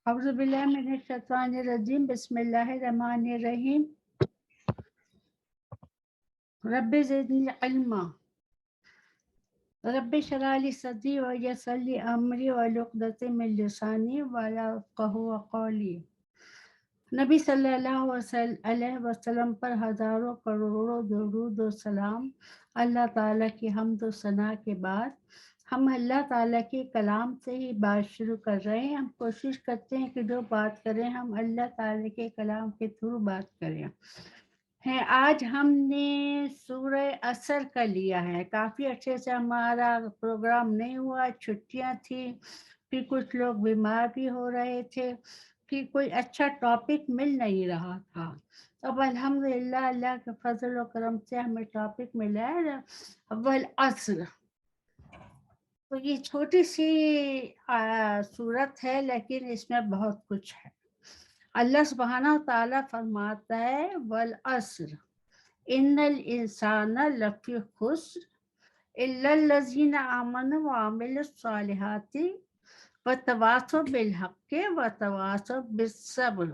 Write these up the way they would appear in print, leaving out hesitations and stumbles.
اعوذ باللہ من الشیطان الرجیم، بسم اللہ الرحمن الرحیم۔ رب زدنی علما، رب اشرح لی صدری ویسر لی امری واحلل عقدۃ من لسانی یفقہوا قولی۔ نبی صلی اللہ علیہ وسلم پر ہزاروں کروڑوں درود و سلام۔ اللہ تعالیٰ کی حمد و ثنا کے بعد ہم اللہ تعالیٰ کے کلام سے ہی بات شروع کر رہے ہیں۔ ہم کوشش کرتے ہیں کہ جو بات کریں ہم اللہ تعالیٰ کے کلام کے تھرو بات کریں۔ آج ہم نے سورہ عصر کا لیا ہے۔ کافی اچھے سے ہمارا پروگرام نہیں ہوا، چھٹیاں تھی، پھر کچھ لوگ بیمار بھی ہو رہے تھے، پھر کوئی اچھا ٹاپک مل نہیں رہا تھا۔ اب الحمدللہ اللہ کے فضل و کرم سے ہمیں ٹاپک ملا ہے والعصر۔ تو یہ چھوٹی سی صورت ہے لیکن اس میں بہت کچھ ہے۔ اللہ سبحانہ تعالیٰ فرماتا ہے والعصر ان الانسان لفی خسر الا الذین آمنوا وعملوا الصالحات وتواصوا بالحق وتواصوا بالصبر۔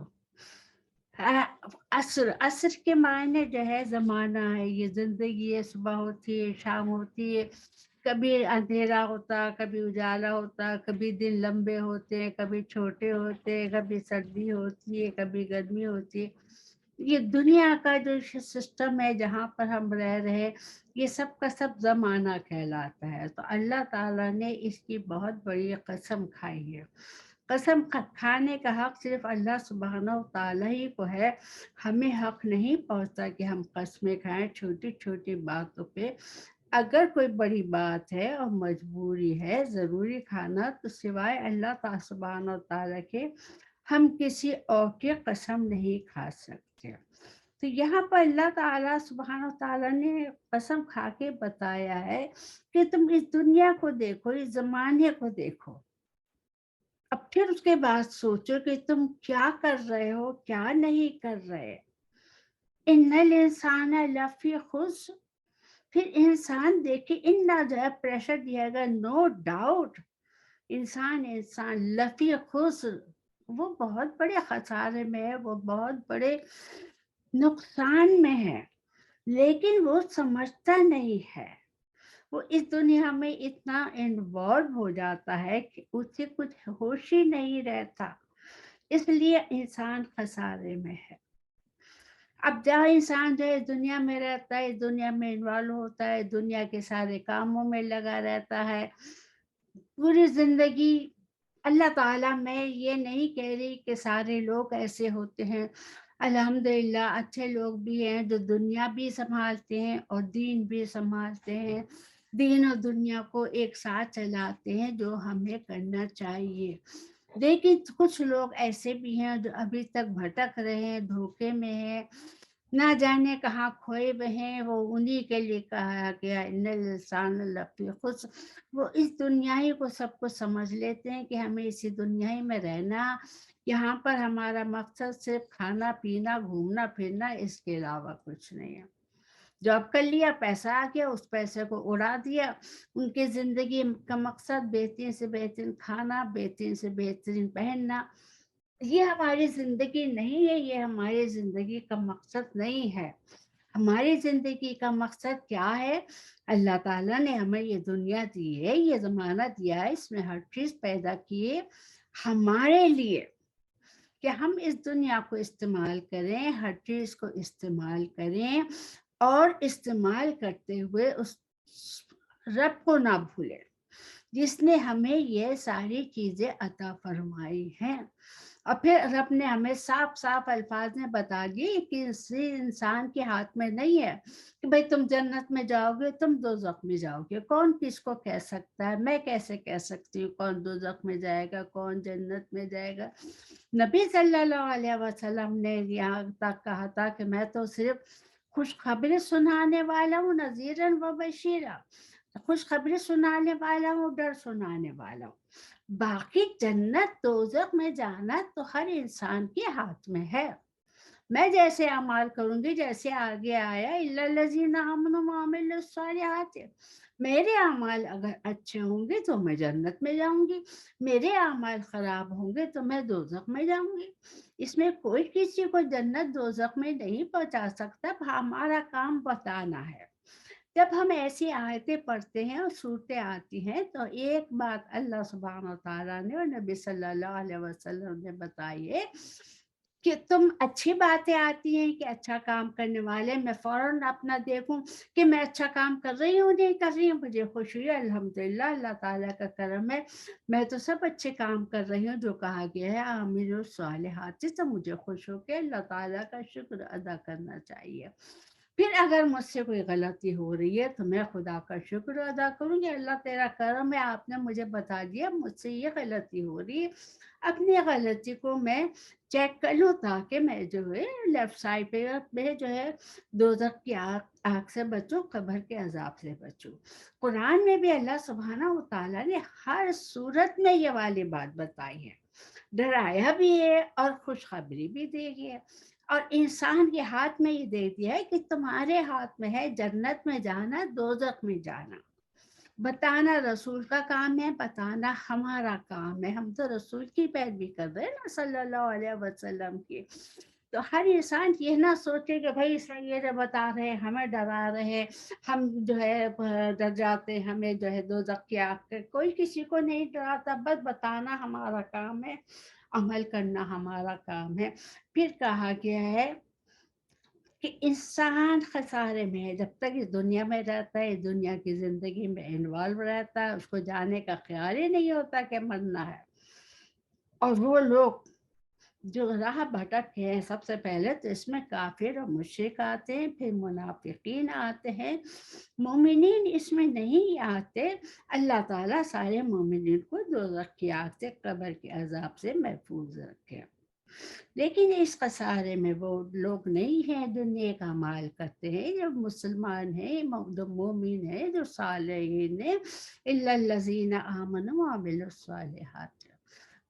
عصر کے معنی جو ہے زمانہ ہے، یہ زندگی ہے، صبح ہوتی ہے، شام ہوتی ہے، کبھی اندھیرا ہوتا، کبھی اجالا ہوتا، کبھی دن لمبے ہوتے ہیں، کبھی چھوٹے ہوتے ہیں، کبھی سردی ہوتی ہے، کبھی گرمی ہوتی ہے۔ یہ دنیا کا جو سسٹم ہے جہاں پر ہم رہ رہے، یہ سب کا سب زمانہ کہلاتا ہے۔ تو اللہ تعالیٰ نے اس کی بہت بڑی قسم کھائی ہے۔ قسم کھانے کا حق صرف اللہ سبحانہ و تعالیٰ ہی کو ہے۔ ہمیں حق نہیں پہنچتا کہ ہم قسمیں کھائیں چھوٹی چھوٹی باتوں پہ۔ اگر کوئی بڑی بات ہے اور مجبوری ہے ضروری کھانا، تو سوائے اللہ تعالیٰ سبحانہ و تعالیٰ کے ہم کسی اور کی قسم نہیں کھا سکتے۔ تو یہاں پر اللہ تعالیٰ سبحانہ و تعالیٰ نے قسم کھا کے بتایا ہے کہ تم اس دنیا کو دیکھو، اس زمانے کو دیکھو، اب پھر اس کے بعد سوچو کہ تم کیا کر رہے ہو، کیا نہیں کر رہے۔ ان الانسان لفی خسر، پھر انسان دیکھے، ان جو ہے پریشر دیا گا، نو ڈاؤٹ انسان لفی خسر، وہ بہت بڑے خسارے میں ہے، وہ بہت بڑے نقصان میں ہے، لیکن وہ سمجھتا نہیں ہے۔ وہ اس دنیا میں اتنا انوالو ہو جاتا ہے کہ اسے کچھ ہوش ہی نہیں رہتا، اس لیے انسان خسارے میں ہے۔ اب جہاں انسان جو ہے دنیا میں رہتا ہے، دنیا میں انوالو ہوتا ہے، دنیا کے سارے کاموں میں لگا رہتا ہے پوری زندگی۔ اللہ تعالیٰ میں یہ نہیں کہہ رہی کہ سارے لوگ ایسے ہوتے ہیں، الحمدللہ اچھے لوگ بھی ہیں جو دنیا بھی سنبھالتے ہیں اور دین بھی سنبھالتے ہیں، دین اور دنیا کو ایک ساتھ چلاتے ہیں، جو ہمیں کرنا چاہیے۔ لیکن کچھ لوگ ایسے بھی ہیں جو ابھی تک بھٹک رہے ہیں، دھوکے میں ہیں، نہ جانے کہاں کھوئے ہوئے ہیں۔ وہ انہی کے لیے کہا گیا ان الانسان لفی خسر۔ وہ اس دنیا ہی کو سب کو سمجھ لیتے ہیں کہ ہمیں اسی دنیا ہی میں رہنا، یہاں پر ہمارا مقصد صرف کھانا پینا گھومنا پھرنا، اس کے علاوہ کچھ نہیں ہے۔ جاب کر لیا، پیسہ آ گیا، اس پیسے کو اڑا دیا۔ ان کی زندگی کا مقصد بہترین سے بہترین کھانا، بہترین سے بہترین پہننا۔ یہ ہماری زندگی نہیں ہے، یہ ہماری زندگی کا مقصد نہیں ہے۔ ہماری زندگی کا مقصد کیا ہے؟ اللہ تعالیٰ نے ہمیں یہ دنیا دی ہے، یہ زمانہ دیا ہے، اس میں ہر چیز پیدا کی ہے ہمارے لیے، کہ ہم اس دنیا کو استعمال کریں، ہر چیز کو استعمال کریں، اور استعمال کرتے ہوئے اس رب کو نہ بھولیں جس نے ہمیں یہ ساری چیزیں عطا فرمائی ہیں۔ اور پھر رب نے ہمیں صاف صاف الفاظ میں بتا دی کہ کسی انسان کے ہاتھ میں نہیں ہے کہ بھئی تم جنت میں جاؤ گے، تم دوزخ میں جاؤ گے۔ کون کس کو کہہ سکتا ہے؟ میں کیسے کہہ سکتی ہوں کون دوزخ میں جائے گا، کون جنت میں جائے گا؟ نبی صلی اللہ علیہ وسلم نے یہاں تک کہا تھا کہ میں تو صرف خوشخبری سنانے والا ہوں، نذیراً و بشیرا، خوشخبری سنانے والا ہوں، ڈر سنانے والا ہوں۔ باقی جنت دوزخ میں جانا تو ہر انسان کے ہاتھ میں ہے۔ میں جیسے اعمال کروں گی جیسے آگے آیا الا الذین آمنوا وعملوا الصالحات، میرے اعمال اگر اچھے ہوں گے تو میں جنت میں جاؤں گی، میرے اعمال خراب ہوں گے تو میں دوزخ میں جاؤں گی۔ اس میں کوئی کسی کو جنت دوزخ میں نہیں پہنچا سکتا، ہمارا کام بتانا ہے۔ جب ہم ایسی آیتیں پڑھتے ہیں اور صورتیں آتی ہیں تو ایک بات اللہ سبحانہ وتعالیٰ نے اور نبی صلی اللہ علیہ وسلم نے بتائی ہے کہ تم اچھی باتیں آتی ہیں کہ اچھا کام کرنے والے، میں فوراً اپنا دیکھوں کہ میں اچھا کام کر رہی ہوں نہیں کر رہی ہوں، مجھے خوشی ہے الحمدللہ، اللہ تعالیٰ کا کرم ہے، میں تو سب اچھے کام کر رہی ہوں جو کہا گیا ہے عامل الصالحات، تو مجھے خوش ہو کے اللہ تعالیٰ کا شکر ادا کرنا چاہیے۔ پھر اگر مجھ سے کوئی غلطی ہو رہی ہے تو میں خدا کا شکر ادا کروں گی، اللہ تیرا کرم ہے، آپ نے مجھے بتا دیا مجھ سے یہ غلطی ہو رہی ہے، اپنی غلطی کو میں چیک کر لوں تاکہ میں جو ہے لیفٹ سائڈ پہ جو ہے دوزخ کی آگ سے بچوں، قبر کے عذاب سے بچوں۔ قرآن میں بھی اللہ سبحانہ و تعالیٰ نے ہر صورت میں یہ والی بات بتائی ہے، ڈرایا بھی ہے اور خوشخبری بھی دی ہے، اور انسان کے ہاتھ میں یہ دے دیا ہے کہ تمہارے ہاتھ میں ہے جنت میں جانا دوزخ میں جانا۔ بتانا رسول کا کام ہے، بتانا ہمارا کام ہے، ہم تو رسول کی پیروی کر رہے ہیں نا صلی اللہ علیہ وسلم کی۔ تو ہر انسان یہ نہ سوچے کہ بھائی یہ جو بتا رہے ہیں ہمیں ڈرا رہے ہیں، ہم جو ہے ڈر جاتے ہیں، ہمیں جو ہے دوزخ کی آگ کے، کوئی کسی کو نہیں ڈراتا، بس بتانا ہمارا کام ہے، عمل کرنا ہمارا کام ہے۔ پھر کہا گیا ہے کہ انسان خسارے میں ہے جب تک اس دنیا میں رہتا ہے، اس دنیا کی زندگی میں انوالو رہتا ہے، اس کو جانے کا خیال ہی نہیں ہوتا کہ مرنا ہے۔ اور وہ لوگ جو راہ بھٹک ہیں، سب سے پہلے تو اس میں کافر اور مشرک آتے ہیں، پھر منافقین آتے ہیں، مومنین اس میں نہیں آتے۔ اللہ تعالیٰ سارے مومنین کو دوزخ کی آگ سے، قبر کے عذاب سے محفوظ رکھے۔ لیکن اس خسارے میں وہ لوگ نہیں ہیں جو نیک اعمال کرتے ہیں، جو مسلمان ہیں، جو مومن ہیں، جو صالحین ہیں، الا الذین آمنوا وعملوا الصالحات۔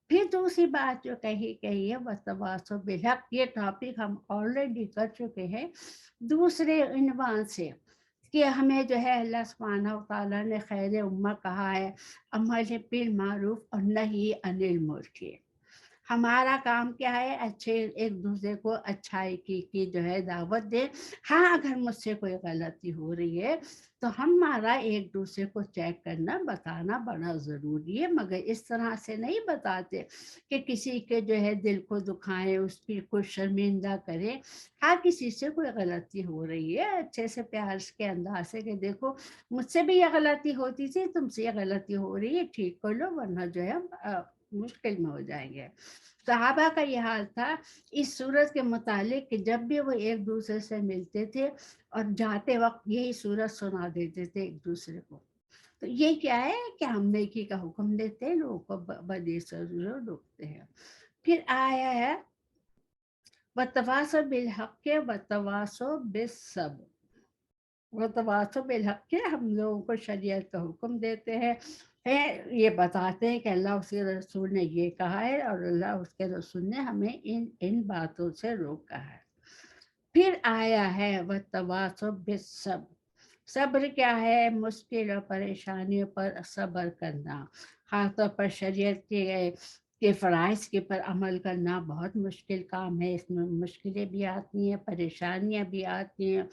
پھر دوسری بات جو کہی گئی ہے وتواصوا بالحق، یہ ٹاپک ہم آلریڈی کر چکے ہیں دوسرے عنوان سے، کہ ہمیں جو ہے اللہ سبحانہ و تعالیٰ نے خیر امہ کہا ہے، امر بالمعروف اور نہی عن المنکر۔ ہمارا کام کیا ہے؟ اچھے ایک دوسرے کو اچھائی کی جو ہے دعوت دے۔ ہاں اگر مجھ سے کوئی غلطی ہو رہی ہے تو ہمارا ایک دوسرے کو چیک کرنا بتانا بڑا ضروری ہے، مگر اس طرح سے نہیں بتاتے کہ کسی کے جو ہے دل کو دکھائیں، اس کی کو شرمندہ کرے۔ ہاں کسی سے کوئی غلطی ہو رہی ہے اچھے سے پیار کے انداز سے کہ دیکھو مجھ سے بھی یہ غلطی ہوتی تھی، تم سے یہ غلطی ہو رہی ہے، ٹھیک کر لو ورنہ جو ہے مشکل میں ہو جائیں گے۔ صحابہ کا یہ حال تھا اس صورت کے متعلق کہ جب بھی وہ ایک دوسرے سے ملتے تھے اور جاتے وقت یہی صورت سنا دیتے تھے ایک دوسرے کو۔ تو یہ کیا ہے کہ ہم نیکی کا حکم دیتے ہیں، لوگوں کو بدی سے روکتے ہیں۔ پھر آیا ہے وتواصوا بالحق وتواصوا بالصبر۔ وتواصوا بالحق، ہم لوگوں کو شریعت کا حکم دیتے ہیں، یہ بتاتے ہیں کہ اللہ اس کے رسول نے یہ کہا ہے اور اللہ اس کے رسول نے ہمیں ان باتوں سے روکا ہے۔ پھر آیا ہے وتواصوا بالصبر۔ صبر کیا ہے؟ مشکل اور پریشانیوں پر صبر کرنا، خاص طور پر شریعت کے فرائض کے پر عمل کرنا بہت مشکل کام ہے، اس میں مشکلیں بھی آتی ہیں، پریشانیاں بھی آتی ہیں۔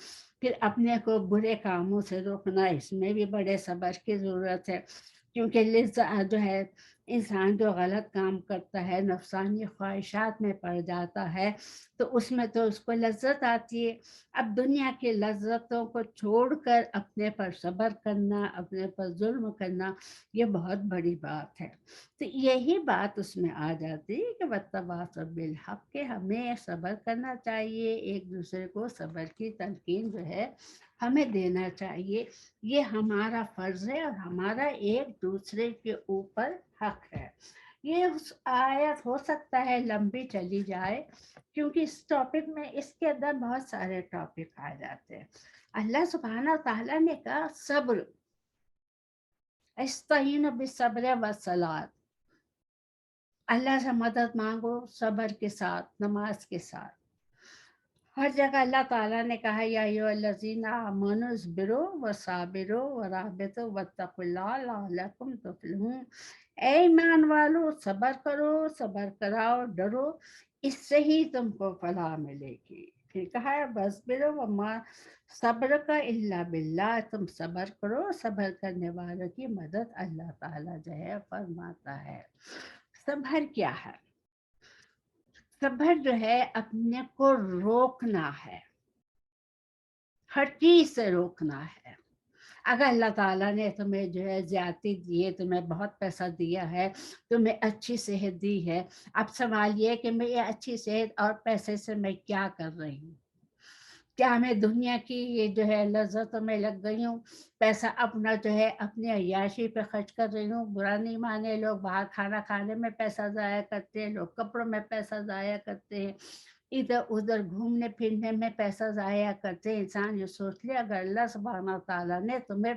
پھر اپنے کو برے کاموں سے روکنا، اس میں بھی بڑے صبر کی ضرورت ہے، کیونکہ لذت جو ہے انسان جو غلط کام کرتا ہے، نفسانی خواہشات میں پڑ جاتا ہے، تو اس میں تو اس کو لذت آتی ہے۔ اب دنیا کی لذتوں کو چھوڑ کر اپنے پر صبر کرنا، اپنے پر ظلم کرنا، یہ بہت بڑی بات ہے۔ تو یہی بات اس میں آ جاتی ہے کہ وتواصوا بالحق، کہ ہمیں صبر کرنا چاہیے، ایک دوسرے کو صبر کی تلقین جو ہے ہمیں دینا چاہیے، یہ ہمارا فرض ہے اور ہمارا ایک دوسرے کے اوپر حق ہے۔ یہ آیت ہو سکتا ہے لمبی چلی جائے کیونکہ اس ٹاپک میں اس کے اندر بہت سارے ٹاپک آ جاتے ہیں۔ اللہ سبحانہ تعالیٰ نے کہا صبر، استعینوا بالصبر والصلاۃ، اللہ سے مدد مانگو صبر کے ساتھ، نماز کے ساتھ۔ हर जगह अल्लाह ताला ने कहा या अय्युहल्लज़ीना आमनू इस्बिरू वसाबिरू वराबितू वत्तकुल्लाह लअल्लकुम तुफ्लिहून। ऐ ईमान वालो, सब्र करो, सब्र कराओ, डरो, इससे ही तुमको फलाह मिलेगी। फिर कहा है बसबिरो वमा सब्र का इल्ला बिल्लाह, तुम सब्र करो, सब्र करने वालों की मदद अल्लाह ताला जो है फरमाता है। सब्र क्या है? सब्र जो है अपने को रोकना है, हर चीज से रोकना है। अगर अल्लाह ताला ने तुम्हें जो है ज्यादती दी है, तुम्हें बहुत पैसा दिया है, तुम्हें अच्छी सेहत दी है, अब सवाल ये है कि मैं ये अच्छी सेहत और पैसे से मैं क्या कर रही हूँ? क्या मैं दुनिया की ये जो है लज्जतों में लग गई हूँ? पैसा अपना जो है अपनी अय्याशी पे खर्च कर रही हूँ। बुरा नहीं माने, लोग बाहर खाना खाने में पैसा ज़ाया करते हैं, लोग कपड़ों में पैसा ज़ाया करते हैं, इधर-उधर घूमने फिरने में पैसा ज़ाया करते हैं। इंसान ये सोच ले, अगर अल्लाह सुब्हानहू तआला ने तुम्हें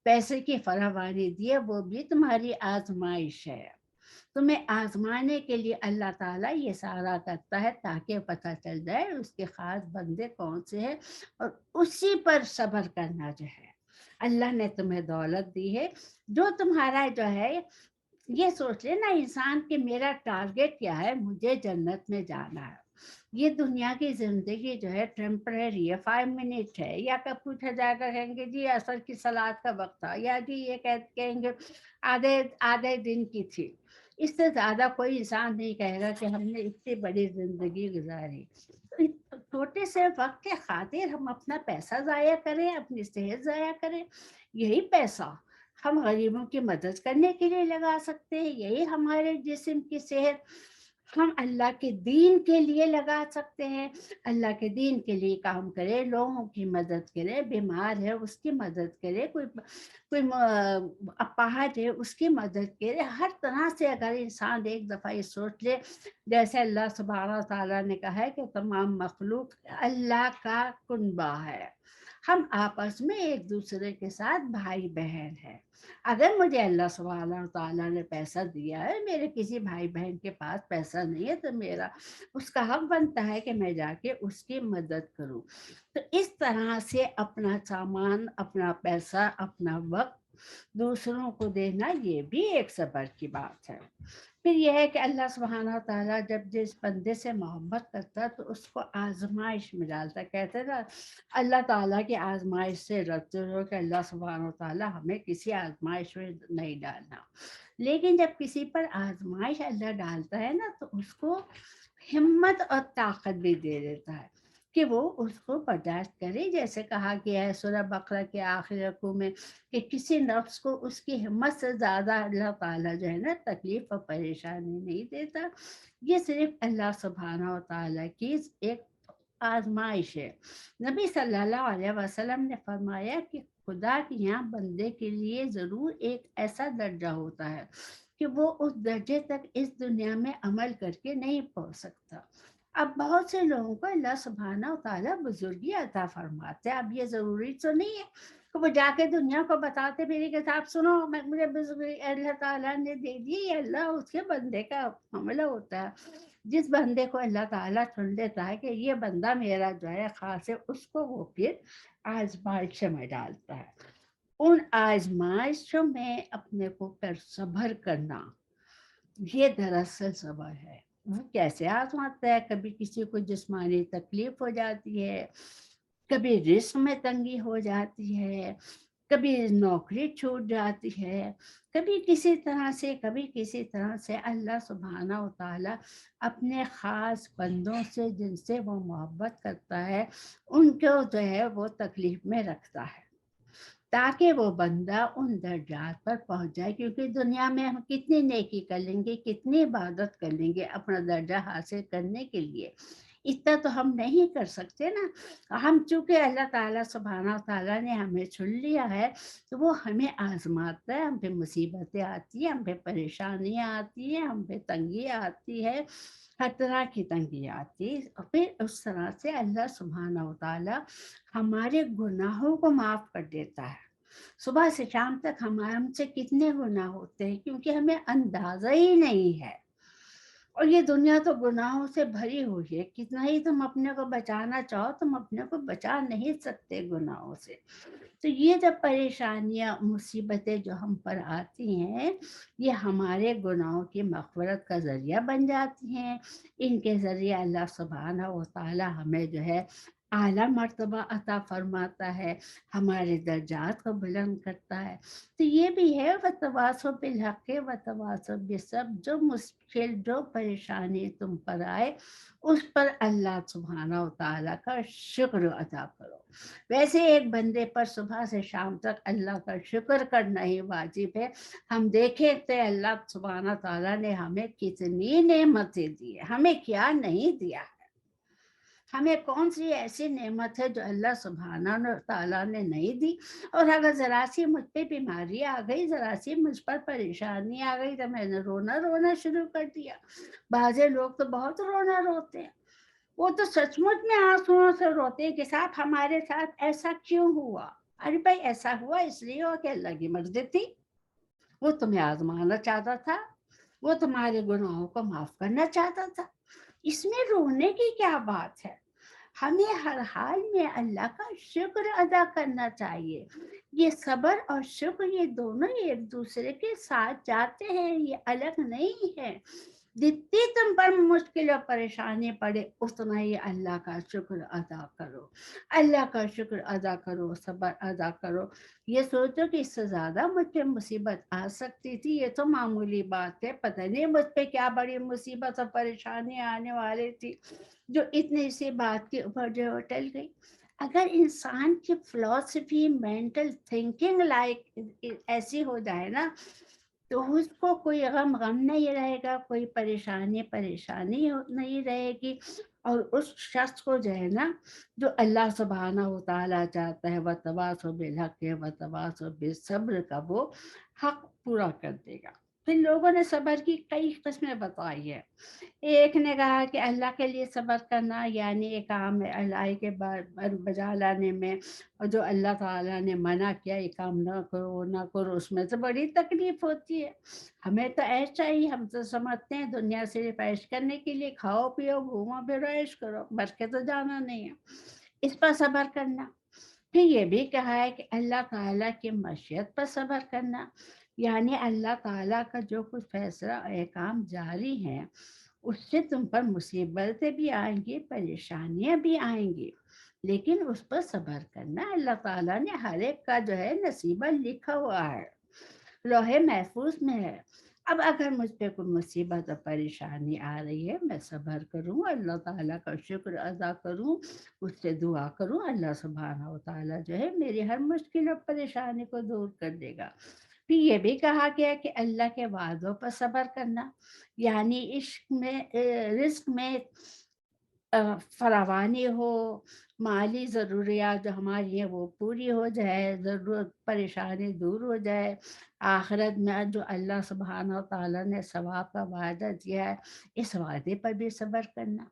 पैसे की फरावानी दी है, वो भी तुम्हारी आज़माइश है। तुम्हें आज़माने के लिए अल्लाह ताला ये सारा करता है ताकि पता चल जाए उसके ख़ास बंदे कौन से हैं, और उसी पर सब्र करना जो है। अल्लाह ने तुम्हें दौलत दी है, जो तुम्हारा जो है ये सोच लेना इंसान कि मेरा टारगेट क्या है, मुझे जन्नत में जाना है। ये दुनिया की ज़िंदगी जो है टेम्परेरी है, 5 मिनट है, या कब पूछा जाएगा कहेंगे जी असर की सलाद का वक़्त था, या जी ये कहेंगे आधे आधे दिन की थी। इससे ज़्यादा कोई इंसान नहीं कहेगा कि हमने इतनी बड़ी ज़िंदगी गुज़ारी। तो इस छोटे से वक़्त के खातिर हम अपना पैसा ज़ाया करें, अपनी सेहत ज़ाया करें। यही पैसा हम गरीबों की मदद करने के लिए लगा सकते हैं, यही हमारे जिस्म की सेहत हम अल्लाह के दीन के लिए लगा सकते हैं। अल्लाह के दीन के लिए काम करें, लोगों की मदद करें, बीमार है उसकी मदद करें, कोई अपाहज है उसकी मदद करें। हर तरह से अगर इंसान एक दफ़ा ये सोच ले, जैसे अल्लाह सुब्हानहू तआला ने कहा है कि तमाम मखलूक अल्लाह का कुनबा है, हम आपस में एक दूसरे के साथ भाई बहन हैं। अगर मुझे अल्लाह सुब्हानहू तआला ने पैसा दिया है, मेरे किसी भाई बहन के पास पैसा नहीं है, तो मेरा उसका हक बनता है कि मैं जाके उसकी मदद करूं। तो इस तरह से अपना सामान, अपना पैसा, अपना वक्त दूसरों को देना, ये भी एक सब्र की बात है। फिर यह है कि अल्लाह सुब्हानहू तआला जब जिस बंदे से मोहब्बत करता है तो उसको आजमाइश में डालता है। कहते हैं ना, अल्लाह ताला की आजमाइश से डरते रहो कि अल्लाह सुब्हानहू तआला हमें किसी आजमाइश में नहीं डालना। लेकिन जब किसी पर आजमाइश अल्लाह डालता है ना, तो उसको हिम्मत और ताकत भी दे देता है कि वो उसको बर्दाश्त करे। जैसे कहा गया है सूरह बकरा के आखिरी रकू में कि किसी नफ्स को उसकी हिम्मत से ज़्यादा अल्लाह ताला जो है ना तकलीफ़ और परेशानी नहीं देता। ये सिर्फ़ अल्लाह सुब्हानहू तआला की एक आज़माइश है। नबी सल्लल्लाहु अलैहि वसल्लम ने फरमाया कि खुदा के यहाँ बंदे के लिए ज़रूर एक ऐसा दर्जा होता है कि वो उस दर्जे तक इस दुनिया में अमल करके नहीं पहुँच सकता। अब बहुत से लोगों को अल्लाह सुब्हानहू तआला बुजुर्गी अता फरमाते हैं। अब ये ज़रूरी तो नहीं है कि वो जाके दुनिया को बताते फिरे कि साहब सुनो, मैं मुझे बुजुर्गी अल्लाह ताला ने दे दी। ये अल्लाह उसके बंदे का मामला होता है। जिस बंदे को अल्लाह ताला चुन लेता है कि ये बंदा मेरा जो है ख़ास है, उसको वो फिर आज़माइश में डालता है। उन आज़माइशों में अपने को पर सब्र करना, ये दरअसल सब्र है। वो कैसे आज़माता है? कभी किसी को जिस्मानी तकलीफ़ हो जाती है, कभी रिज़्क़ में तंगी हो जाती है, कभी नौकरी छूट जाती है, कभी किसी तरह से अल्लाह सुब्हानहू तआला अपने ख़ास बंदों से जिनसे वो मोहब्बत करता है, उनको जो है वो तकलीफ़ में रखता है, ताकि वो बंदा उन दर्जात पर पहुँच जाए। क्योंकि दुनिया में हम कितनी नेकी कर लेंगे, कितनी इबादत कर लेंगे अपना दर्जा हासिल करने के लिए, इतना तो हम नहीं कर सकते ना। हम चूँकि अल्लाह ताला सुब्हानहू तआला ने हमें चुन लिया है, तो वो हमें आज़माता है, हम पे मुसीबतें आती हैं, हम पे परेशानियाँ आती हैं, हम पे तंगियाँ आती है, हर तरह की तंगियाँ आती है। और फिर उस तरह से अल्लाह सुब्हानहू तआला हमारे गुनाहों को माफ़ कर देता है। सुबह से शाम तक हमसे कितने गुनाह होते हैं, क्योंकि हमें अंदाज़ा ही नहीं है। और ये दुनिया तो गुनाहों से भरी हुई है, कितना ही तुम अपने को बचाना चाहो, तुम अपने को बचा नहीं सकते गुनाहों से। तो ये जब परेशानियाँ, मुसीबतें जो हम पर आती हैं, ये हमारे गुनाहों की मग़फ़िरत का ज़रिया बन जाती हैं। इनके ज़रिए अल्लाह सुब्हानहू व तआला हमें जो है आला मर्तबा अता फ़रमाता है, हमारे दर्जात को बुलंद करता है। तो ये भी है वतवासौ बिल हक़्क़ि वतवासौ बिस्सब्र, जो मुश्किल, जो परेशानी तुम पर आए, उस पर अल्लाह सुब्हानहू व तआला का शुक्र अदा करो। वैसे एक बंदे पर सुबह से शाम तक अल्लाह का शुक्र करना ही वाजिब है। हम देखें तो अल्लाह सुब्हानहू तआला ने हमें कितनी नेमतें दी है, हमें क्या नहीं दिया है। हमें कौन सी ऐसी नेमत है जो अल्लाह सुब्हानहू तआला ने नहीं दी। और अगर ज़रा सी मुझ पे बीमारी आ गई, ज़रा सी मुझ पर परेशानी आ गई, तो मैंने रोना शुरू कर दिया। बाज़े लोग तो बहुत रोना रोते हैं, वो तो सचमुच में आँसुओं से रोते हैं कि साहब हमारे साथ ऐसा क्यों हुआ? अरे भाई, ऐसा हुआ इसलिए हुआ कि अल्लाह की मर्ज़ी थी। वो तुम्हें आज़माना चाहता था, वो तुम्हारे गुनाहों को माफ़ करना चाहता था। इसमें रोने की क्या बात है? हमें हर हाल में अल्लाह का शुक्र अदा करना चाहिए। ये सब्र और शुक्र, ये दोनों एक दूसरे के साथ जाते हैं, ये अलग नहीं है। जितनी तुम पर मुश्किल और परेशानी पड़े, उतना ही अल्लाह का शुक्र अदा करो। अल्लाह का शुक्र अदा करो, सब्र अदा करो। ये सोचो कि इससे ज़्यादा मुझ पे मुसीबत आ सकती थी, ये तो मामूली बात है, पता नहीं मुझ पे क्या बड़ी मुसीबत और परेशानी आने वाली थी, जो इतनी सी बात के ऊपर जो है टल गई। अगर इंसान की फ़िलॉसफ़ी, मेंटल थिंकिंग ऐसी हो जाए ना, तो उसको कोई गम नहीं रहेगा, कोई परेशानी नहीं रहेगी। और उस शख्स को जो है ना, जो अल्लाह सुब्हानहू तआला चाहता है वतवासौ बिल हक़्क़ि वतवासौ बिस्सब्र का, वो हक़ पूरा कर देगा। फिर लोगों ने सब्र की कई किस्में बताई है। एक ने कहा कि अल्लाह के लिए सब्र करना, यानी एक काम है अल्लाह के बजा लाने में, और जो अल्लाह ताला ने मना किया, ये काम ना करो, वो ना करो, उसमें तो बड़ी तकलीफ होती है। हमें तो ऐश चाहिए, हम तो समझते हैं दुनिया सिर्फ ऐश करने के लिए, खाओ पियो घूमो फिरो ऐश करो, मर के तो जाना नहीं है। इस पर सब्र करना। फिर ये भी कहा है कि अल्लाह ताला की मशीयत पर सब्र करना, यानी अल्लाह ताला का जो कुछ फैसला और अहकाम जारी हैं, उससे तुम पर मुसीबतें भी आएँगी, परेशानियाँ भी आएँगी, लेकिन उस पर सब्र करना। अल्लाह ताला ने हर एक का जो है नसीबा लिखा हुआ है, लौहे महफूज़ में है। अब अगर मुझ पे कोई मुसीबत और परेशानी आ रही है, मैं सब्र करूँ, अल्लाह ताला का शुक्र अदा करूँ, उससे दुआ करूँ, अल्लाह सुब्हानहू व तआला जो है मेरी हर मुश्किल और परेशानी को दूर कर देगा। फिर ये भी कहा गया कि अल्लाह के वादों पर सब्र करना, यानी इश्क में रिज़्क में फरावानी हो, माली ज़रूरियात जो हमारी हैं वो पूरी हो जाए, ज़रूरत परेशानी दूर हो जाए। आखिरत में जो अल्लाह सुब्हानहू तआला ने सवाब का वादा दिया है, इस वादे पर भी सब्र करना।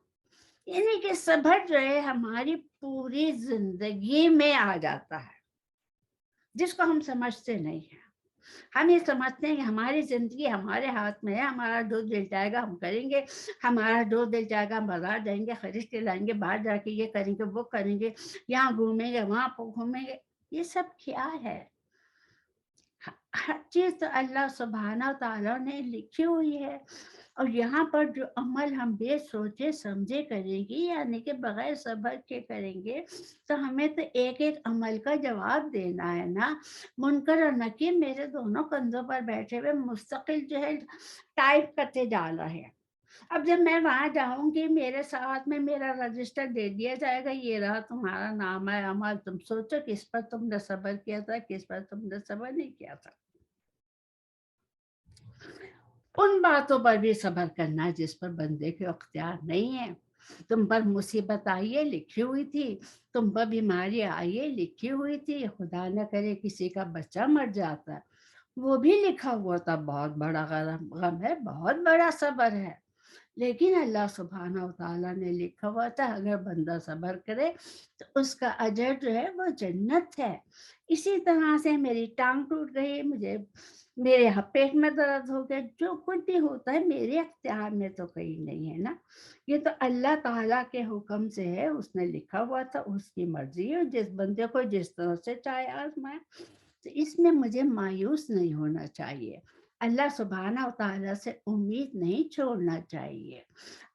यानी कि सब्र जो है हमारी पूरी ज़िंदगी में आ जाता है, जिसको हम समझते नहीं हैं। हम ये समझते हैं कि हमारी ज़िंदगी हमारे हाथ में है, हमारा जो दिल चाहेगा हम करेंगे, हमारा जो दिल चाहेगा हम बाज़ार जाएँगे, खरीद के लाएँगे, बाहर जाके ये करेंगे, वो करेंगे, यहाँ घूमेंगे, वहाँ प घूमेंगे। ये सब क्या है? ह हर चीज़ तो अल्लाह सुब्हानहू तआला ने लिखी हुई है। और यहाँ पर जो अमल हम बेसोचे समझे करेंगे, यानी कि बगैर सब्र के करेंगे, तो हमें तो एक-एक अमल का जवाब देना है ना। मुनकर और नकीर मेरे दोनों कंधों पर बैठे हुए मुस्तकिल जो है टाइप करते जा रहे हैं। अब जब मैं वहाँ जाऊँगी, मेरे साथ में मेरा रजिस्टर दे दिया जाएगा, ये रहा तुम्हारा नामा-ए-अमाल, तुम सोचो किस पर तुमने सब्र किया था, किस पर तुमने सब्र नहीं किया था। उन बातों पर भी सब्र करना जिस पर बंदे के अख्तियार नहीं है। तुम पर मुसीबत आई है, लिखी हुई थी, तुम पर बीमारी आई है, लिखी हुई थी, खुदा न करे किसी का बच्चा मर जाता, वो भी लिखा हुआ था, बहुत बड़ा गम गम है, बहुत बड़ा सब्र है। लेकिन अल्लाह सुब्हानहू तआला ने लिखा हुआ था, अगर बंदा सब्र करे तो उसका अजर जो है वो जन्नत है। इसी तरह से मेरी टाँग टूट गई, मुझे मेरे पेट में दर्द हो गया, जो कुछ भी होता है मेरे अख्तियार में तो कहीं नहीं है ना। ये तो अल्लाह ताला के हुक्म से है, उसने लिखा हुआ था, उसकी मर्ज़ी है, जिस बंदे को जिस तरह से चाहे आज़माए। तो इसमें मुझे मायूस नहीं होना चाहिए। अल्लाह सुब्हाना व तआला से उम्मीद नहीं छोड़ना चाहिए।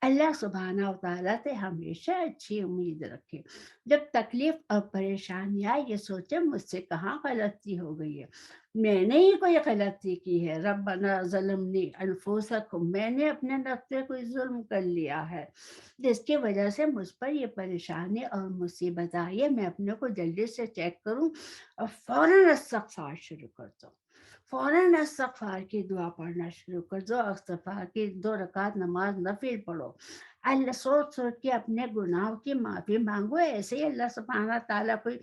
अल्लाह सुब्हाना व तआला से हमेशा अच्छी उम्मीद रखें। जब तकलीफ़ और परेशानी आए, ये सोचें मुझसे कहाँ गलती हो गई है। मैंने ही कोई गलती की है, रब्बना ज़लमनी अनफुसकुम, मैंने अपने नफ्स पे कोई ज़ुल्म कर लिया है, जिसकी वजह से मुझ पर ये परेशानी और मुसीबत आई है। मैं अपने को जल्दी से चेक करूँ और फ़ौरन इस्तिग़फ़ार शुरू कर दो। फ़ौरन इस्तिग़फ़ार की दुआ पढ़ना शुरू कर दो, इस्तिग़फ़ार की 2 रकात नमाज़ नफ़िल पढ़ो। अल्लाह सोच-सोच के अपने गुनाहों की माफ़ी माँगो। ऐसे ही अल्लाह सुब्हाना ताला कोई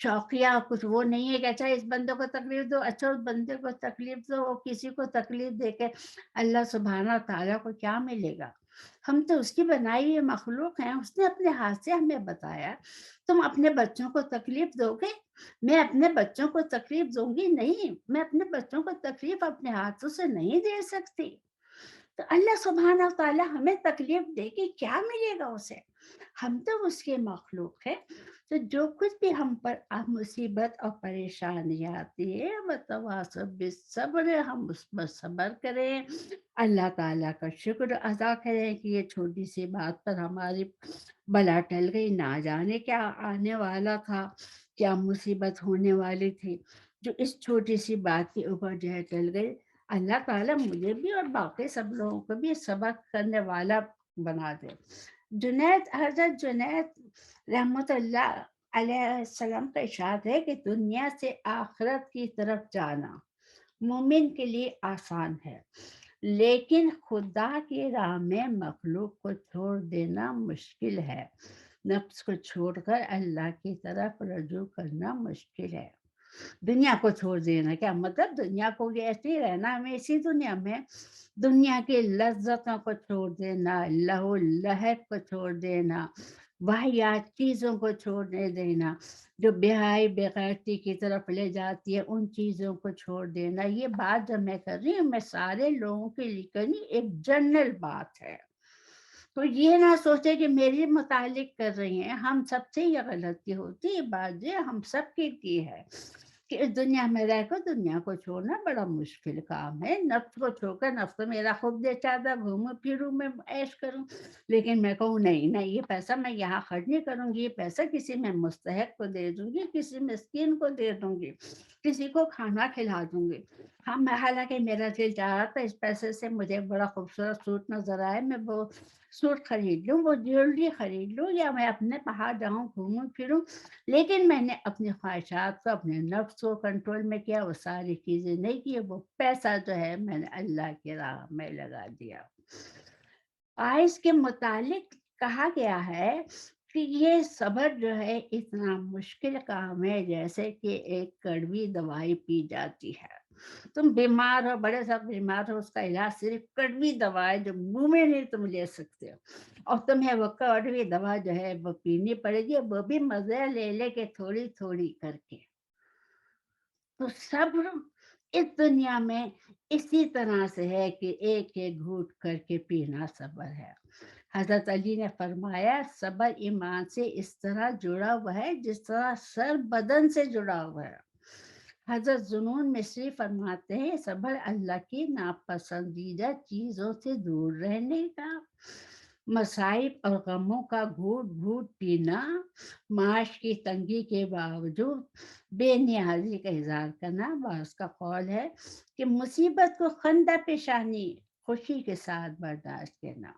शौकिया कुछ वो नहीं है कि अच्छा इस बंदे को तकलीफ़ दो, अच्छा उस बंदे को तकलीफ़ दो, वो किसी को तकलीफ़ देके अल्लाह सुब्हाना ताला को क्या मिलेगा? हम तो उसकी बनाई हुई मखलूक हैं, उसने अपने हाथ से हमें बताया। तुम अपने बच्चों को तकलीफ़ दोगे? मैं अपने बच्चों को तकलीफ़ दूँगी नहीं, मैं अपने बच्चों को तकलीफ़ अपने हाथों से नहीं दे सकती। तो अल्लाह सुब्हाना व तआला हमें तकलीफ़ दे के क्या मिलेगा उसे? हम तो उसके मखलूक हैं। तो जो कुछ भी हम पर मुसीबत और परेशानी आती है, बतवासो बिस्सब्र, हम उस पर सब्र करें। अल्लाह ताला का शुक्र अदा करें कि ये छोटी-सी बात पर हमारी बला टल गई, ना जाने क्या आने वाला था, क्या मुसीबत होने वाली थी, जो इस छोटी-सी बात के ऊपर जो है टल गई। अल्लाह ताला मुझे भी और बाकी सब लोगों को भी सब्र करने वाला बना दे। हज़रत जुनैद रहमतुल्लाह अलैहिस्सलाम का इरशाद है कि दुनिया से आखिरत की तरफ जाना मोमिन के लिए आसान है, लेकिन खुदा की राह में मखलूक को छोड़ देना मुश्किल है। नफ्स को छोड़कर अल्लाह की तरफ रजू करना मुश्किल है। दुनिया को छोड़ देना क्या मतलब? दुनिया को भी ऐसे ही रहना, हमें इसी दुनिया में दुनिया की लज्जतों को छोड़ देना, लहो लहब को छोड़ देना, वाहियात चीज़ों को छोड़ने देना, जो बेहाई बेगैरती की तरफ ले जाती है, उन चीज़ों को छोड़ देना। ये बात जब मैं कर रही हूँ, मैं सारे लोगों के लिए कर रही हूँ, एक जनरल बात है। तो ये ना सोचे कि मेरे मुतालिक कर रही हैं, हम सबसे ये गलती होती है, बात ये हम सबके की है कि इस दुनिया में रहकर दुनिया को छोड़ना बड़ा मुश्किल काम है। नफ्स को छोड़कर, नफ्स तो मेरा खूब दे चाहता घूमूँ फिरूँ, मैं ऐश करूँ, लेकिन मैं कहूँ नहीं, नहीं ये पैसा मैं यहाँ खर्च नहीं करूँगी, ये पैसा किसी मैं मुस्तहिक को दे दूँगी, किसी मिस्कीन को दे दूँगी, किसी को खाना खिला दूँगी। हाँ, मैं हालाँकि मेरा दिल चाह रहा था इस पैसे से मुझे एक बड़ा खूबसूरत सूट नज़र आए, मैं वो सूट खरीद लूँ, वो ज्वेलरी खरीद लूँ या मैं अपने बाहर जाऊँ, घूमूँ फिरूँ, लेकिन मैंने अपनी ख्वाहिशात को, अपने नफ्स को कंट्रोल में किया, वो सारी चीज़ें नहीं की, वो पैसा जो है मैंने अल्लाह की राह में लगा दिया। आइस के मुतालिक कहा गया है कि ये सब्र जो है इतना मुश्किल काम है जैसे कि एक कड़वी दवाई पी जाती है। तुम बीमार हो, बड़े सब बीमार हो, उसका इलाज सिर्फ़ कड़वी दवा है जो मुँह में नहीं तुम ले सकते हो और तुम्हें वो कड़वी दवा जो है वो पीनी पड़ेगी, वो भी मज़े ले के थोड़ी-थोड़ी करके। तो सब्र इस दुनिया में इसी तरह से है कि एक-एक घूँट करके पीना सब्र है। हज़रत अली ने फरमाया सब्र ईमान से इस तरह जुड़ा हुआ है जिस तरह सर बदन से जुड़ा हुआ है। हज़रत जुनून मिस्री फरमाते हैं सब्र अल्लाह की नापसंदीदा चीज़ों से दूर रहने का, मसाइब और गमों का घूँट-घूँट पीना, माश की तंगी के बावजूद बेनियाज़ी का इज़हार करना। बाज़ का कौल है कि मुसीबत को खंदा पेशानी खुशी के साथ बर्दाश्त करना।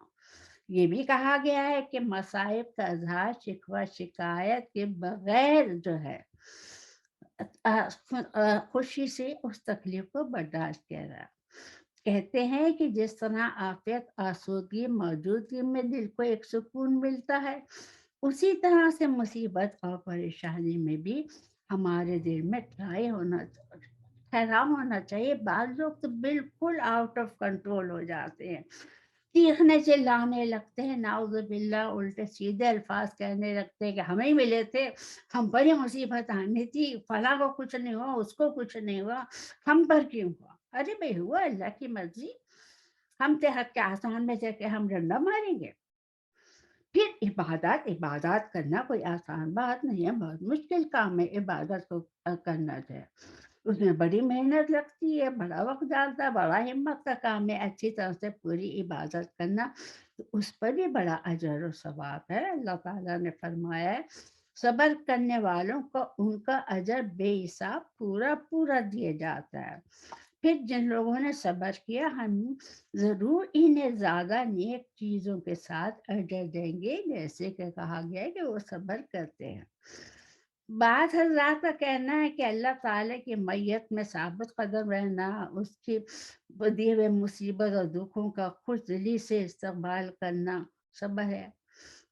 ये भी कहा गया है कि मसाइब का इज़हार शिकवा शिकायत के बगैर जो है खुशी से उस तकलीफ को बर्दाश्त करना। कहते हैं कि जिस तरह आफ़ियत, आसूदगी, मौजूदगी में दिल को एक सुकून मिलता है, उसी तरह से मुसीबत और परेशानी में भी हमारे दिल में ठहराव होना चाहिए। बाज़ लोग तो बिल्कुल आउट ऑफ कंट्रोल हो जाते हैं। چیخنے چلانے لگتے ہیں، نعوذ باللہ، الٹے سیدھے الفاظ کہنے لگتے ہیں کہ ہمیں ہی ملے تھے، ہم پر ہی مصیبت آنی تھی، فلاں کو کچھ نہیں ہوا، اس کو کچھ نہیں ہوا، ہم پر کیوں ہوا؟ ارے بھائی ہوا اللہ کی مرضی، ہم تھے حق کے آسان میں جا کے ہم ڈنڈا ماریں گے؟ پھر عبادات کرنا کوئی آسان بات نہیں ہے، بہت مشکل کام ہے عبادت کو کرنا جو ہے، اس میں بڑی محنت لگتی ہے، بڑا وقت ڈالتا ہے، بڑا ہمت کا کام ہے اچھی طرح سے پوری عبادت کرنا، تو اس پر بھی بڑا اجر و ثواب ہے۔ اللہ تعالیٰ نے فرمایا ہے صبر کرنے والوں کو ان کا اجر بے حساب پورا پورا دیا جاتا ہے۔ پھر جن لوگوں نے صبر کیا ہم ضرور انہیں زیادہ نیک چیزوں کے ساتھ اجر دیں گے، جیسے کہ کہا گیا ہے کہ وہ صبر کرتے ہیں۔ بعض حضرات کا کہنا ہے کہ اللہ تعالیٰ کی میت میں ثابت قدم رہنا، اس کی دیے ہوئے مصیبت اور دکھوں کا خوش دلی سے استقبال کرنا صبر ہے۔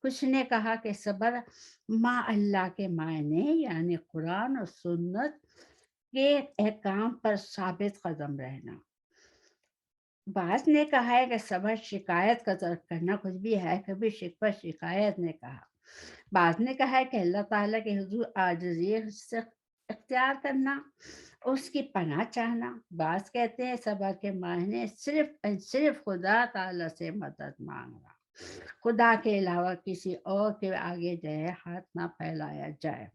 کچھ نے کہا کہ صبر ماں اللہ کے معنی یعنی قرآن اور سنت کے احکام پر ثابت قدم رہنا۔ بعض نے کہا ہے کہ صبر شکایت کا ترک کرنا، کچھ بھی ہے کبھی شکوہ شکایت نے کہا۔ بعض نے کہا ہے کہ اللہ تعالیٰ کے حضور عاجزی سے اختیار کرنا، اس کی پناہ چاہنا۔ بعض کہتے ہیں صبر کے معنی صرف خدا تعالیٰ سے مدد مانگنا، خدا کے علاوہ کسی اور کے آگے جو ہے ہاتھ نہ پھیلایا جائے۔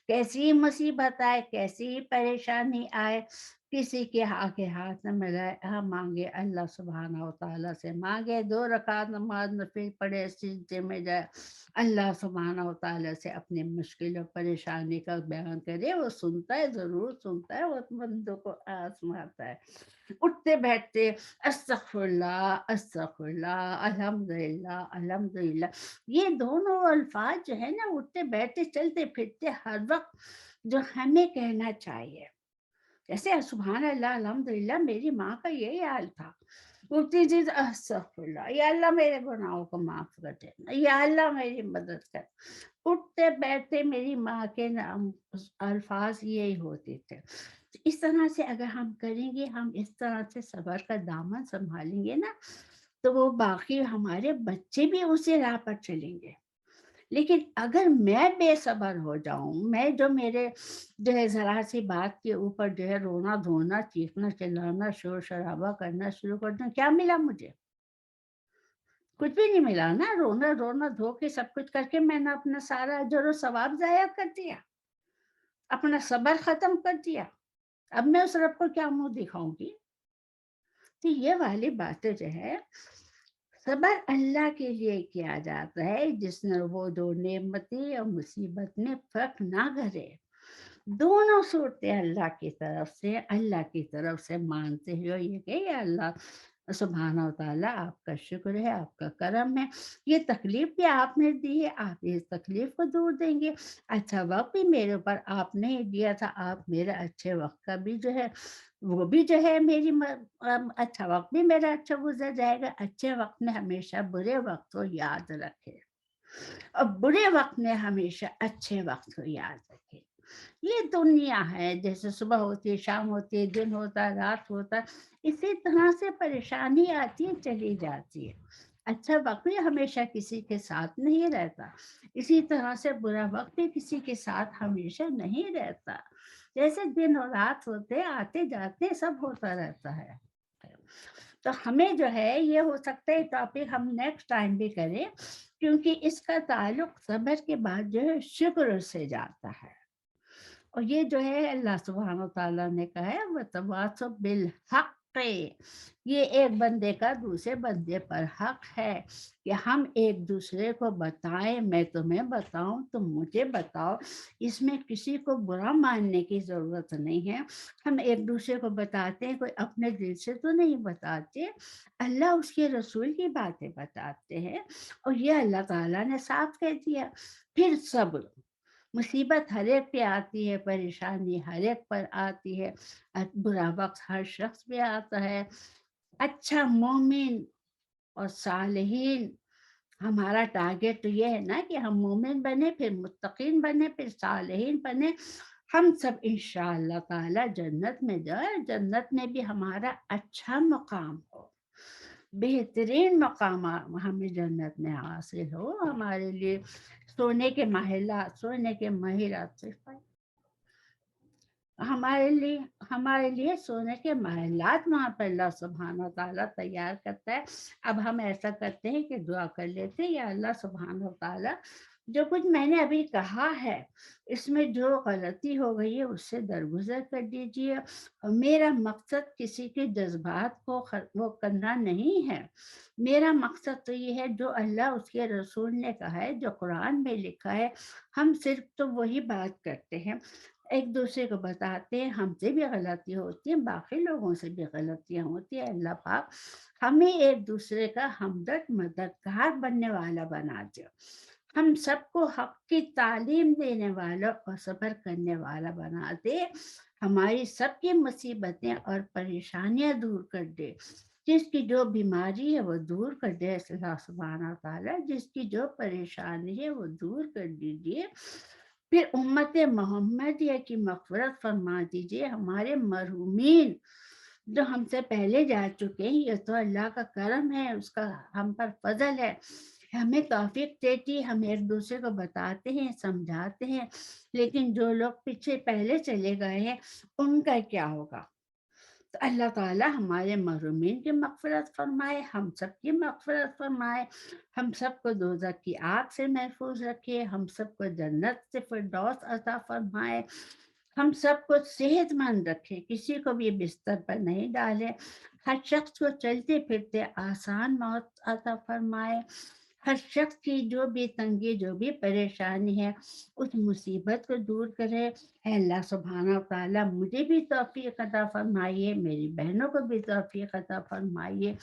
کیسی ہی مصیبت آئے، کیسی ہی پریشانی آئے، کسی کے آگے ہاتھ نہ ملائے، ہم مانگے اللہ سبحانہ و تعالیٰ سے مانگے، 2 رکعت نماز نفل پڑھے، سجدے میں جائے، اللہ سبحانہ و تعالیٰ سے اپنی مشکل اور پریشانی کا بیان کرے، وہ سنتا ہے، ضرور سنتا ہے، وہ بندوں کو آزماتا ہے۔ اٹھتے بیٹھتے استغفر اللہ الحمدللہ الحمدللہ، یہ دونوں الفاظ جو ہے نا اٹھتے بیٹھتے چلتے پھرتے ہر وقت جو ہمیں کہنا چاہیے، جیسے سبحان اللہ الحمدللہ، میری ماں کا یہی حال تھا، اٹھتی تھی تو استغفر اللہ، یا اللہ میرے گناہوں کو معاف کر دینا، یا اللہ میری مدد کر۔ اٹھتے بیٹھتے میری ماں کے نام الفاظ یہی ہوتے تھے۔ اس طرح سے اگر ہم کریں گے، ہم اس طرح سے صبر کا دامن سنبھالیں گے نا، تو وہ باقی ہمارے بچے بھی اسی راہ پر چلیں گے۔ لیکن اگر میں بے صبر ہو جاؤں، میں جو میرے جو ہے ذرا سی بات کے اوپر جو ہے رونا دھونا، چیخنا چلانا، شور شرابہ کرنا شروع کر دوں، کیا ملا مجھے؟ کچھ بھی نہیں ملا نا، رونا دھو کے سب کچھ کر کے میں نے اپنا سارا اجر و ثواب ضائع کر دیا، اپنا صبر ختم کر دیا، اب میں اس رب کو کیا منہ دکھاؤں گی؟ تو یہ والی باتیں جو ہے صبر اللہ کے لیے کیا جاتا ہے جس نے وہ دو نعمتیں اور مصیبت میں فرق نہ کرے، دونوں صورتیں اللہ کی طرف سے مانتے ہوئے یہ کہ یا اللہ سبحانہ و تعالیٰ آپ کا شکر ہے، آپ کا کرم ہے، یہ تکلیف بھی آپ نے دی ہے، آپ اس تکلیف کو دور دیں گے، اچھا وقت بھی میرے اوپر آپ نے ہی دیا تھا، آپ میرے اچھے وقت کا بھی جو ہے وہ بھی جو ہے اچھا وقت بھی میرا اچھا گزر جائے گا، اچھے وقت میں ہمیشہ برے وقت کو یاد رکھے اور برے وقت میں ہمیشہ اچھے وقت کو یاد رکھے۔ یہ دنیا ہے، جیسے صبح ہوتی ہے، شام ہوتی ہے، دن ہوتا ہے، رات ہوتا ہے، اسی طرح سے پریشانی آتی ہے چلی جاتی ہے، اچھا وقت بھی ہمیشہ کسی کے ساتھ نہیں رہتا، اسی طرح سے برا وقت بھی کسی کے ساتھ ہمیشہ نہیں رہتا، جیسے دن اور رات ہوتے آتے جاتے سب ہوتا رہتا ہے۔ تو ہمیں جو ہے یہ ہو سکتا ہے ٹاپک ہم نیکسٹ ٹائم بھی کریں، کیونکہ اس کا تعلق صبر کے بعد جو ہے شکر سے جاتا ہے، اور یہ جو ہے اللہ سبحانہ و تعالیٰ نے کہا ہے وَتَوَاصَوْا بِالْحَقِّ، یہ ایک بندے کا دوسرے بندے پر حق ہے کہ ہم ایک دوسرے کو بتائیں، میں تمہیں بتاؤں تم مجھے بتاؤ، اس میں کسی کو برا ماننے کی ضرورت نہیں ہے، ہم ایک دوسرے کو بتاتے ہیں، کوئی اپنے دل سے تو نہیں بتاتے، اللہ اس کے رسول کی باتیں بتاتے ہیں، اور یہ اللہ تعالیٰ نے صاف کہہ دیا۔ پھر صبر، مصیبت ہر ایک پہ آتی ہے، پریشانی ہر ایک پر آتی ہے، برا وقت ہر شخص پہ آتا ہے، اچھا مومن اور صالحین، ہمارا ٹارگیٹ تو یہ ہے نا کہ ہم مومن بنے، پھر متقین بنے، پھر صالحین بنے، ہم سب انشاءاللہ تعالی جنت میں جائیں، جنت میں بھی ہمارا اچھا مقام ہو۔ बेहतरीन मकाम हमें जन्नत में हासिल हो, हमारे लिए सोने के महलात सिर्फ हमारे लिए सोने के महलात वहाँ पर अल्लाह सुब्हान व तआला तैयार करता है। अब हम ऐसा करते हैं कि दुआ कर लेते हैं, या अल्लाह सुब्हान व तआला जो कुछ मैंने अभी कहा है, इसमें जो गलती हो गई है उससे दरगुजर कर दीजिए। और मेरा मकसद किसी के जज़्बात को वो करना नहीं है। मेरा मकसद तो ये है जो अल्लाह उसके रसूल ने कहा है, जो कुरान में लिखा है, हम सिर्फ़ तो वही बात करते हैं। एक दूसरे को बताते हैं, हमसे भी गलती होती है, बाकी लोगों से भी गलतियाँ होती हैं। अल्लाह पाक हमें एक दूसरे का हमदर्द, मददगार बनने वाला बना दे। हम सबको हक़ की तालीम देने वाला और सब्र करने वाला बना दे। हमारी सबकी मुसीबतें और परेशानियाँ दूर कर दे। जिसकी जो बीमारी है वो दूर कर दे अल्लाह सुब्हानहू व तआला, जिसकी जो परेशानी है वो दूर कर दीजिए। फिर उम्मत मोहम्मदिया की मग़फ़िरत फ़रमा दीजिए। हमारे मरहूमीन जो हमसे पहले जा चुके हैं, ये तो अल्लाह का करम है, उसका हम पर फ़ज़ल है। हमें तौफ़ीक देती है, हम एक-दूसरे को बताते हैं, समझाते हैं, लेकिन जो लोग पीछे पहले चले गए हैं, उनका क्या होगा? तो अल्लाह ताला हमारे महरूमीन की मग़फ़िरत फ़रमाए, हम सबकी मग़फ़िरत फ़रमाए, हम सबको दोज़ख की आग से महफ़ूज़ रखे, हम सबको जन्नत से फ़िरदौस अता फ़रमाए, हम सबको सेहतमंद रखे, किसी को भी बिस्तर पर नहीं डाले, हर शख़्स को चलते-फिरते आसान मौत अता फ़रमाए, हर शख़्स की जो भी तंगी, जो भी परेशानी है, उस मुसीबत को दूर करे। है अल्लाह सुब्हाना व तआला मुझे भी तौफ़ीक़ अता फ़रमाइए, मेरी बहनों को भी तौफ़ीक़ अता फ़रमाइए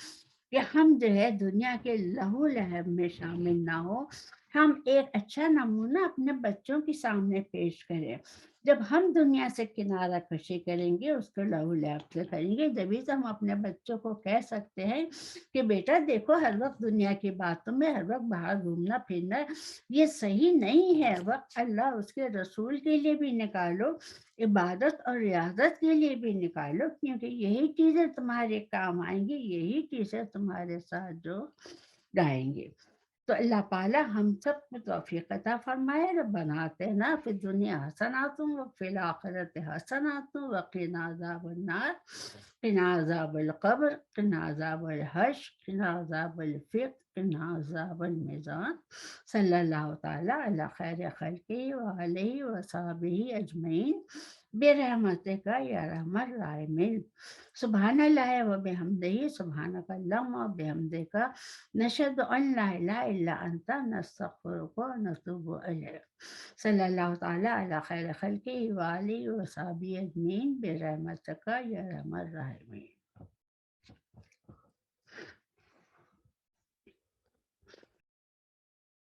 कि हम जो है दुनिया के लहू लहब में शामिल ना हो। हम एक अच्छा नमूना अपने बच्चों के सामने पेश करें। जब हम दुनिया से किनारा कशी करेंगे, उसको लहू लहब से करेंगे, तभी तो हम अपने बच्चों को कह सकते हैं कि बेटा देखो, हर वक़्त दुनिया की बातों में, हर वक़्त बाहर घूमना-फिरना ये सही नहीं है। वक़्त अल्लाह उसके रसूल के लिए भी निकालो, इबादत और रियाज़त के लिए भी निकालो, क्योंकि यही चीज़ें तुम्हारे काम आएँगी, यही चीज़ें तुम्हारे साथ जो जाएँगी। तो अल्लाह पाला हम सबको तौफ़ीक़ अता फ़रमाए। रब्बना आतिना फ़िद दुनिया हसनतुन व फ़िल आखिरति हसनतुन व क़िना अज़ाबन्नार, क़िना अज़ाबल क़ब्र, क़िना अज़ाबल हश्र, क़िना अज़ाबल फ़िक़्र, क़िना अज़ाबल मीज़ान। सल्लल्लाहु तआला अला खैरि ख़ल्क़िही व आलिहि व अस्हाबिही अजमईन बिरहमतिका या अरहमर राहिमीन। सुब्हानल्लाहि व बिहम्दिही, सुब्हानकल्लाहुम्मा व बिहम्दिका, नशहदु अन ला इलाहा इल्ला अंता, नस्तग़फ़िरुका व नतूबु इलैक। सल्लल्लाहु तआला अला खैरि ख़ल्क़िही व आलिहि व अस्हाबिही अजमईन बिरहमतिका या अरहमर राहिमीन।